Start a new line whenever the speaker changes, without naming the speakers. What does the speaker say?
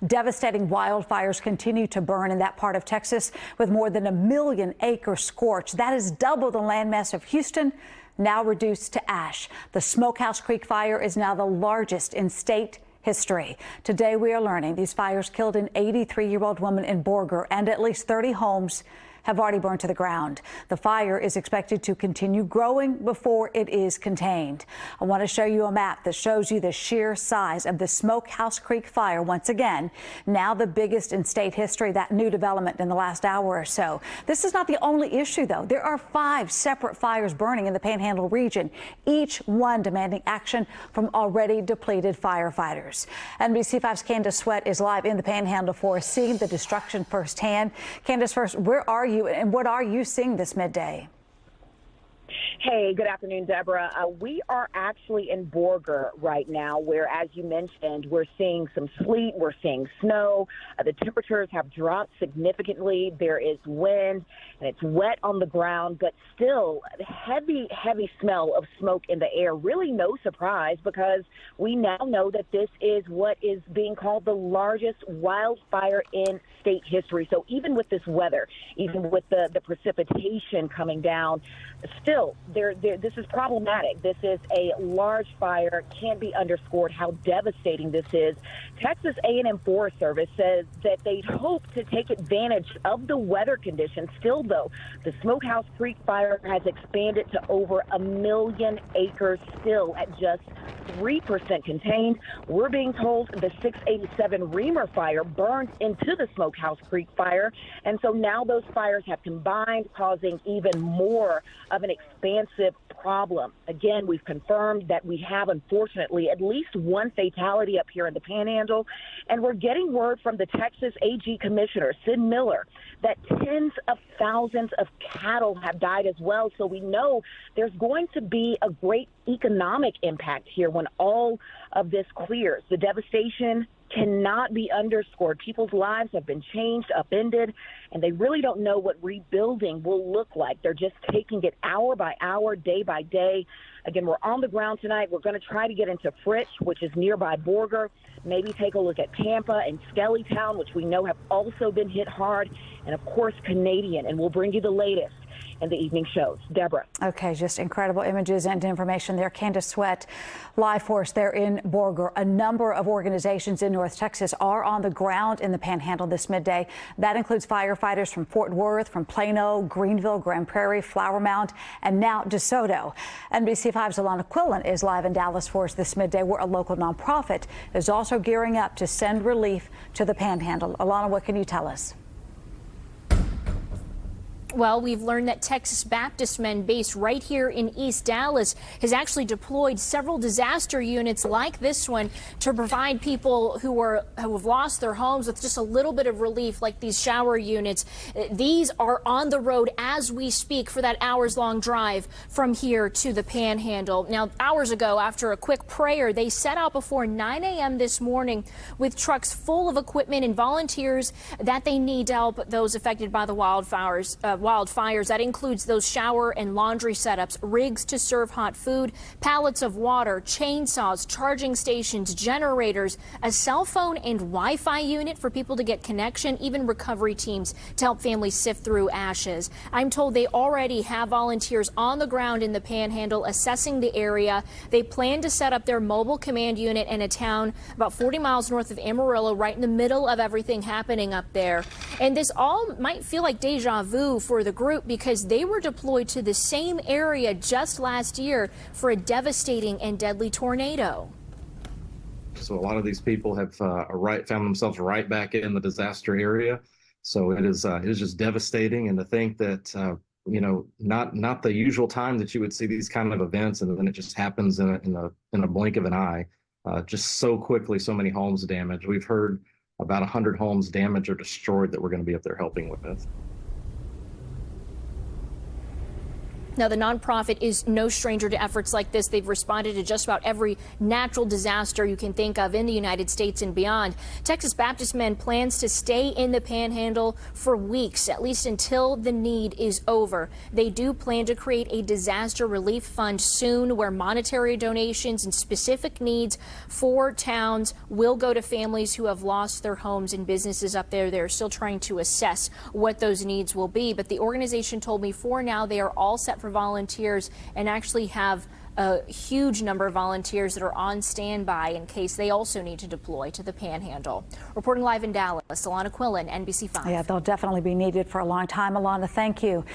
Devastating wildfires continue to burn in that part of Texas, with more than 1 million acres scorched. That is double the landmass of Houston, now reduced to ash. The Smokehouse Creek fire is now the largest in state history. Today we are learning these fires killed an 83-year-old woman in Borger, and at least 30 homes have already burned to the ground. The fire is expected to continue growing before it is contained. I want to show you a map that shows you the sheer size of the Smokehouse Creek fire once again, now the biggest in state history, that new development in the last hour or so. This is not the only issue, though. There are 5 separate fires burning in the Panhandle region, each one demanding action from already depleted firefighters. NBC5's Candace is live in the Panhandle for us, seeing the destruction firsthand. Candace, first, where are you and what are you seeing this midday?
Hey, good afternoon, Deborah. We are actually in Borger right now, where, as you mentioned, we're seeing some sleet, we're seeing snow. The temperatures have dropped significantly. There is wind, and it's wet on the ground, but still heavy, heavy smell of smoke in the air. Really no surprise, because we now know that this is what is being called the largest wildfire in state history. So even with this weather, even with the precipitation coming down, still, this is problematic. This is a large fire. Can't be underscored how devastating this is. Texas A&M Forest Service says that they'd hope to take advantage of the weather conditions. Still, though, the Smokehouse Creek fire has expanded to over 1 million acres, still at just 3% contained. We're being told the 687 Reamer fire burned into the Smokehouse Creek fire, and so now those fires have combined, causing even more of an expansive problem. Again, we've confirmed that we have, unfortunately, at least 1 fatality up here in the Panhandle, and we're getting word from the Texas AG Commissioner, Sid Miller, that tens of thousands of cattle have died as well. So we know there's going to be a great economic impact here when all of this clears. The devastation cannot be underscored. People's lives have been changed, upended, and they really don't know what rebuilding will look like. They're just taking it hour by hour, day by day. Again, we're on the ground tonight. We're going to try to get into Fritch, which is nearby Borger, maybe take a look at Tampa and Skellytown, which we know have also been hit hard, and of course Canadian, and we'll bring you the latest in the evening shows. Deborah.
Okay, just incredible images and information there. Candace live for us there in Borger. A number of organizations in North Texas are on the ground in the Panhandle this midday. That includes firefighters from Fort Worth, from Plano, Greenville, Grand Prairie, Flower Mound, and now DeSoto. NBC5's Alanna Quillen is live in Dallas for us this midday, where a local nonprofit is also gearing up to send relief to the Panhandle. Alanna, what can you tell us?
Well, we've learned that Texas Baptist Men based right here in East Dallas has actually deployed several disaster units like this one to provide people who have lost their homes with just a little bit of relief, like these shower units. These are on the road as we speak for that hours-long drive from here to the Panhandle. Now, hours ago, after a quick prayer, they set out before 9 a.m. this morning with trucks full of equipment and volunteers that they need to help those affected by the wildfires. That includes those shower and laundry setups, rigs to serve hot food, pallets of water, chainsaws, charging stations, generators, a cell phone and Wi-Fi unit for people to get connection, even recovery teams to help families sift through ashes. I'm told they already have volunteers on the ground in the Panhandle assessing the area. They plan to set up their mobile command unit in a town about 40 miles north of Amarillo, right in the middle of everything happening up there. And this all might feel like deja vu for the group, because they were deployed to the same area just last year for a devastating and deadly tornado.
So a lot of these people have found themselves right back in the disaster area. So it is just devastating. And to think that not the usual time that you would see these kind of events, and then it just happens in a blink of an eye, just so quickly. So many homes damaged. We've heard about 100 homes damaged or destroyed that we're going to be up there helping with.
Now, the nonprofit is no stranger to efforts like this. They've responded to just about every natural disaster you can think of in the United States and beyond. Texas Baptist Men plans to stay in the Panhandle for weeks, at least until the need is over. They do plan to create a disaster relief fund soon where monetary donations and specific needs for towns will go to families who have lost their homes and businesses up there. They're still trying to assess what those needs will be. But the organization told me for now they are all set for volunteers and actually have a huge number of volunteers that are on standby in case they also need to deploy to the Panhandle. Reporting live in Dallas, Alanna Quillen, NBC5.
Yeah, they'll definitely be needed for a long time. Alanna, thank you.